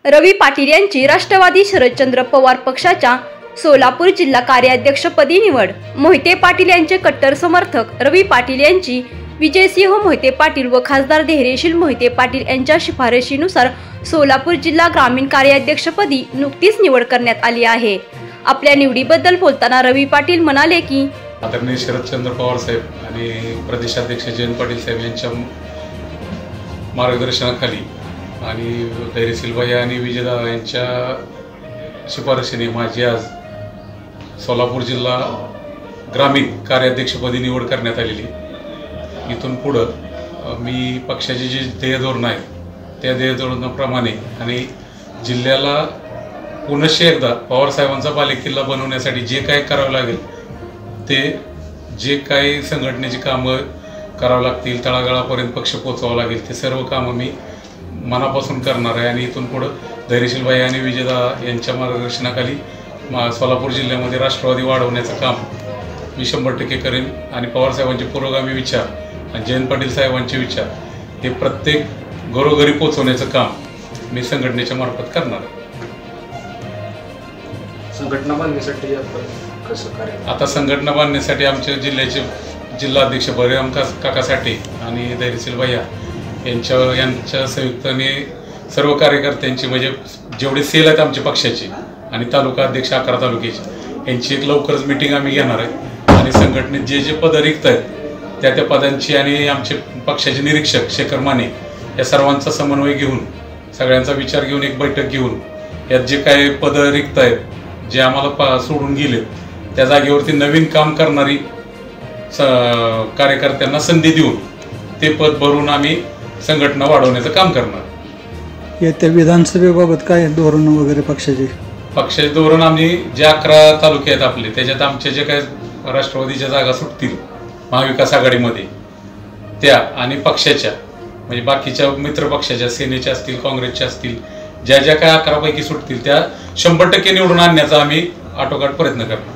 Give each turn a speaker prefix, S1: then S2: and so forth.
S1: रवी पाटील यांची राष्ट्रवादी शरदचंद्र पवार पक्षाच्या सोलापूर जिल्हा कार्याध्यक्षपदी निवड। मोहिते पाटील यांचे कट्टर समर्थक रवी पाटील यांची विजयसिंह मोहिते पाटील व खासदार धैर्यशील मोहिते पाटील यांच्या शिफारशीनुसार सोलापूर जिल्हा ग्रामीण कार्याध्यक्षपदी नुकतीच निवड करण्यात आली आहे। आपल्या निवडीबद्दल बोलताना रवी पाटील म्हणाले की
S2: आदरणीय शरदचंद्र पवार साहेब आणि प्रदेशाध्यक्ष जयंत पाटील साहेब यांच्या मार्गदर्शनाखाली आणि धैर्यशील भैया आणि विजयदादा यांच्या शिफारशीने माझी आज सोलापूर जिल्हा ग्रामीण कार्याध्यक्षपदी निवड करण्यात आलेली। इथून पुढं मी पक्षाचे जे ध्येय धोरण आहे त्या ध्येय धोरणाप्रमाणे आणि जिल्ह्याला पुनश्च एकदा पवार साहेबांचा बालेकिल्ला बनवण्यासाठी जे काय करावं लागेल ते जे काही संघटनेची कामं करावं लागतील, तळागाळापर्यंत पक्ष पोहोचावं लागेल ते सर्व कामं मी मनापासून करणार आहे। आणि इथून पुढं धैर्यशील भाई आणि विजयदादा यांच्या मार्गदर्शनाखाली सोलापूर जिल्ह्यामध्ये राष्ट्रवादी वाढवण्याचं काम मी 100% करेन। आणि पवारसाहेबांचे पुरोगामी विचार आणि जयंत पाटील साहेबांचे विचार हे प्रत्येक घरोघरी पोहोचवण्याचं काम मी संघटनेच्या मार्फत करणार आहे।
S3: संघटना बांधण्यासाठी
S2: आता संघटना बांधण्यासाठी आमच्या जिल्ह्याचे जिल्हाध्यक्ष बळीराम काका साठे आणि धैर्यशील भैया यांच्या संयुक्ताने सर्व कार्यकर्त्यांची म्हणजे जेवढे सेल आहेत आमच्या पक्षाचे आणि तालुका अध्यक्ष 11 तालुक्याचे यांची एक लवकरच मीटिंग आम्ही घेणार आहे। आणि संघटनेत जे जे पदं रिक्त आहेत त्या पदांची आणि आमचे पक्षाचे निरीक्षक शेखर माने या सर्वांचा समन्वय घेऊन सगळ्यांचा विचार घेऊन एक बैठक घेऊन यात जे काही पदं रिक्त आहेत जे आम्हाला सोडून गेले त्या जागेवरती नवीन काम करणारी कार्यकर्त्यांना संधी देऊन ते पद भरून आम्ही संघटना वाढवण्याचं काम करणार।
S4: येत्या विधानसभेबाबत काय धोरण वगैरे पक्षाचे
S2: धोरण आम्ही जे 11 तालुके आहेत आपले त्याच्यात आमचे जे काही राष्ट्रवादीच्या जागा सुटतील महाविकास आघाडीमध्ये त्या आणि पक्षाच्या म्हणजे बाकीच्या मित्र पक्षाच्या सेनेच्या असतील काँग्रेसच्या असतील ज्या ज्या काही 11 पैकी सुटतील त्या 100% निवडून आणण्याचा आम्ही आटोकाट प्रयत्न करणार।